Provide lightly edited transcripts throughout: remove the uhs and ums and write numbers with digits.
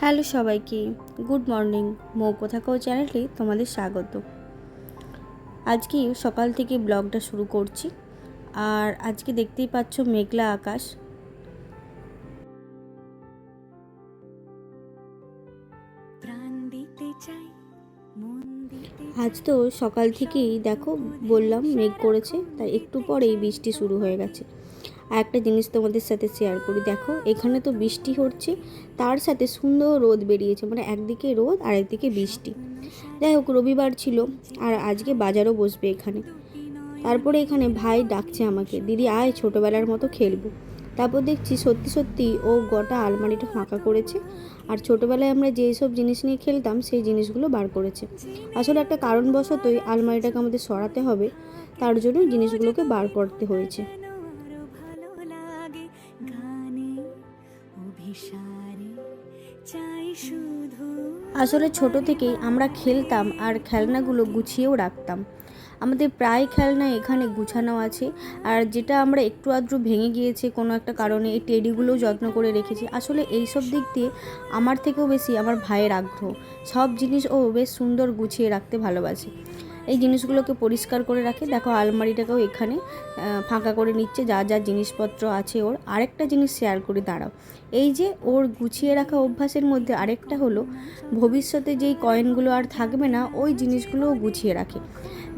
Hello সবাইকে, good morning. মৌ কোথাকাও চ্যানেলে তোমাদের স্বাগত। আজকে সকাল থেকে ব্লগটা শুরু করছি। আর আজকে দেখতেই পাচ্ছ মেঘলা আকাশ। আজ তো সকাল থেকেই দেখো বললাম মেঘ করেছে, তাই একটু পরেই বৃষ্টি শুরু হয়ে গেছে। আর একটা জিনিস তোমাদের সাথে শেয়ার করি, দেখো এখানে তো বৃষ্টি হচ্ছে, তার সাথে সুন্দর রোদ বেরিয়েছে, মানে একদিকে রোদ আর একদিকে বৃষ্টি। যাই হোক, রবিবার ছিল আর আজকে বাজারও বসবে এখানে। তারপরে এখানে ভাই ডাকছে আমাকে, দিদি আয় ছোটোবেলার মতো খেলবো। তারপর দেখছি সত্যি সত্যি ও গোটা আলমারিটা ফাঁকা করেছে, আর ছোটোবেলায় আমরা যেই সব জিনিস নিয়ে খেলতাম সেই জিনিসগুলো বার করেছে। আসলে একটা কারণবশতই আলমারিটাকে আমাদের সরাতে হবে, তার জন্য জিনিসগুলোকে বার করতে হয়েছে। আসলে ছোট থেকেই আমরা খেলতাম আর খেলনাগুলো গুছিয়েও রাখতাম। আমাদের প্রায় খেলনা এখানে গুছানো আছে, আর যেটা আমরা একটু আধটু ভেঙে গিয়েছে কোনো একটা কারণে, এই টেডিগুলোও যত্ন করে রেখেছি। আসলে এই সব দিক দিয়ে আমার থেকেও বেশি আমার ভাইয়ের আগ্রহ। সব জিনিস ও বেশ সুন্দর গুছিয়ে রাখতে ভালোবাসে, এই জিনিসগুলোকে পরিষ্কার করে রাখে। দেখো আলমারিটাকেও এখানে ফাঁকা করে নিচ্ছে, যা যা জিনিসপত্র আছে ওর। আরেকটা জিনিস শেয়ার করে দাঁড়াও, এই যে ওর গুছিয়ে রাখা অভ্যাসের মধ্যে আরেকটা হলো, ভবিষ্যতে যেই কয়েনগুলো আর থাকবে না ওই জিনিসগুলোও গুছিয়ে রাখে।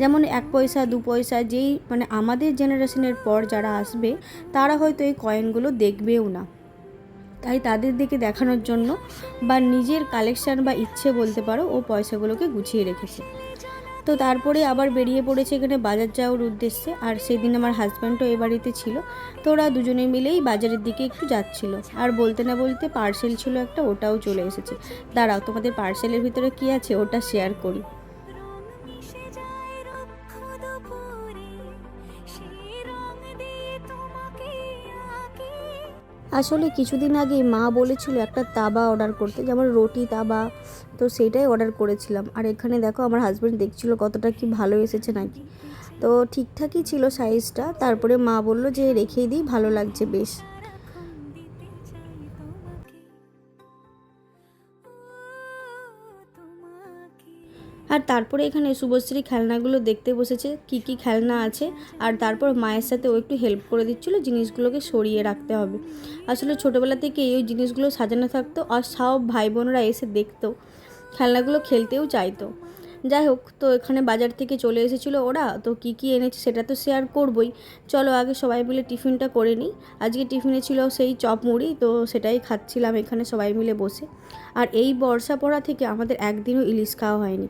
যেমন 1 পয়সা 2 পয়সা, যেই মানে আমাদের জেনারেশনের পর যারা আসবে তারা হয়তো এই কয়েনগুলো দেখবেও না, তাই তাদের দিকে দেখানোর জন্য বা নিজের কালেকশান বা ইচ্ছে বলতে পারো, ও পয়সাগুলোকে গুছিয়ে রেখেছে। তো তারপরে আবার বেরিয়ে পড়েছে এখানে বাজার যাওয়ার উদ্দেশ্যে। আর সেদিন আমার হাজব্যান্ডও এ বাড়িতে ছিল, তো ওরা দুজনে মিলেই বাজারের দিকে একটু যাচ্ছিল। আর বলতে না বলতে পার্সেল ছিল একটা, ওটাও চলে এসেছে। দাঁড়াও তোমাদের পার্সেলের ভিতরে কি আছে ওটা শেয়ার করি। আসলে কিছুদিন আগে মা বলেছিল একটা তাবা অর্ডার করতে, যেমন রুটি তাবা, তো সেইটাই অর্ডার করেছিলাম। আর এখানে দেখো আমার হাজব্যান্ড দেখছিল কতটা কি ভালো এসেছে নাকি। তো ঠিকঠাকই ছিল সাইজটা, তারপরে মা বললো যে রেখেই দিই, ভালো লাগছে বেশ। আর তারপরে এখানে শুভশ্রী খেলনাগুলো দেখতে বসেছে, কি কি খেলনা আছে। আর তারপর মায়ের সাথে ও একটু হেল্প করে দিচ্ছিলো, জিনিসগুলোকে সরিয়ে রাখতে হবে। আসলে ছোটোবেলা থেকে এই জিনিসগুলো সাজানো থাকতো, আর সব ভাই বোনরা এসে দেখতো, খেলনাগুলো খেলতেও চাইতো। যাই হোক, তো এখানে বাজার থেকে চলে এসেছিলো ওরা, তো কি কি এনেছে সেটা তো শেয়ার করবই। চলো আগে সবাই মিলে টিফিনটা করে নিই। আজকে টিফিনে ছিল সেই চপ মুড়ি, তো সেটাই খাচ্ছিলাম এখানে সবাই মিলে বসে। আর এই বর্ষা পড়া থেকে আমাদের একদিনও ইলিশ খাওয়া হয়নি,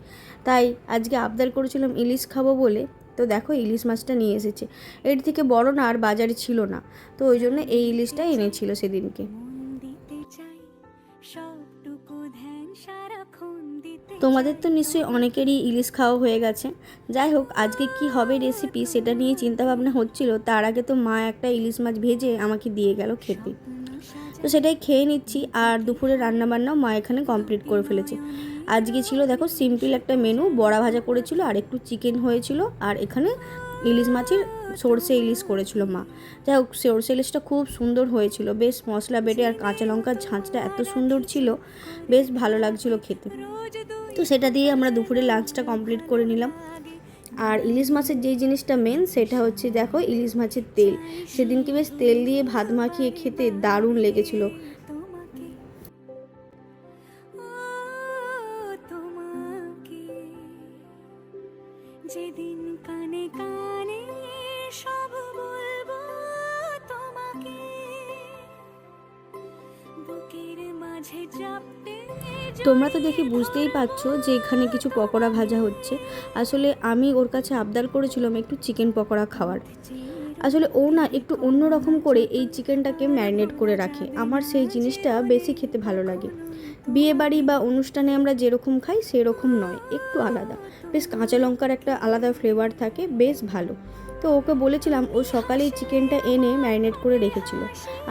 তাই আজকে আবদার করেছিলাম ইলিশ খাবো বলে। তো দেখো ইলিশ মাছটা নিয়ে এসেছে, এর থেকে বড় না আর বাজারে ছিল না, তো ওই জন্য এই ইলিশটাই এনেছিল সেদিনকে। তোমাদের তো নিশ্চয়ই অনেকেরই ইলিশ খাওয়া হয়ে গেছে। যাই হোক, আজকে কি হবে রেসিপি সেটা নিয়ে চিন্তাভাবনা হচ্ছিল, তার আগে তো মা একটা ইলিশ মাছ ভেজে আমাকে দিয়ে গেল খেতে, তো সেটাই খেয়ে নিচ্ছি। আর দুপুরে রান্নাবান্নাও মা এখানে কমপ্লিট করে ফেলেছে। আজকে ছিল দেখো সিম্পল একটা মেনু, বড়া ভাজা করেছিল আর একটু চিকেন হয়েছিল, আর এখানে ইলিশ মাছের সর্ষে ইলিশ করেছিল মা। যাই হোক, সর্ষে ইলিশটা খুব সুন্দর হয়েছিল, বেশ মশলা বেটে আর কাঁচা লঙ্কার ঝাঁঝটা এত সুন্দর ছিল, বেশ ভালো লাগছিল খেতে। তো সেটা দিয়ে আমরা দুপুরে লাঞ্চটা কমপ্লিট করে নিলাম। আর ইলিশ মাছের যেই জিনিসটা মেন সেটা হচ্ছে দেখো ইলিশ মাছের তেল, সেদিনকে বেশ তেল দিয়ে ভাত মাখিয়ে খেতে দারুণ লেগেছিল। যেদিন কানে কানে সব বলবো তোমাকে, বুকের মাঝে চাপতে। তোমরা তো দেখি বুঝতেই পারছো যে এখানে কিছু পকোড়া ভাজা হচ্ছে। আসলে আমি ওর কাছে আবদার করেছিলাম একটু চিকেন পকোড়া খাওয়ার। আসলে ও না একটু অন্য রকম করে এই চিকেনটাকে ম্যারিনেট করে রাখে, আমার সেই জিনিসটা বেশি খেতে ভালো লাগে। বিয়ে বাড়ি বা অনুষ্ঠানে আমরা যেরকম খাই সেরকম নয়, একটু আলাদা। বেশ কাঁচা লঙ্কার একটা আলাদা ফ্লেভার থাকে, বেশ ভালো। তো ওকে বলেছিলাম, ও সকালেই চিকেনটা এনে ম্যারিনেট করে রেখেছিল,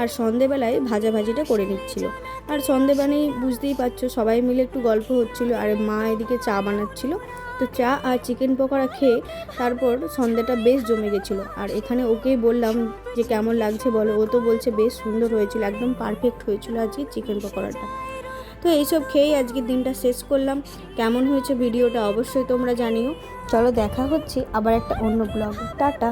আর সন্ধেবেলায় ভাজাভাজিটা করে নিচ্ছিল। আর সন্ধেবেলায় বুঝতেই পারছো সবাই মিলে একটু গল্প হচ্ছিল, আর মা এদিকে চা বানাচ্ছিল। তো চা আর চিকেন পকোড়া খেয়ে তারপর সন্ধ্যাটা বেশ জমে গেছিলো। আর এখানে ওকেই বললাম যে কেমন লাগছে বলো, ও তো বলছে বেশ সুন্দর হয়েছিল, একদম পারফেক্ট হয়েছিল আজকে চিকেন পকোড়াটা। তো তো এইসব খেয়েই আজকের দিনটা শেষ করলাম। কেমন হয়েছে ভিডিওটা অবশ্যই তোমরা জানিও। চলো দেখা হচ্ছে আবার একটা অন্য ব্লগে। টাটা।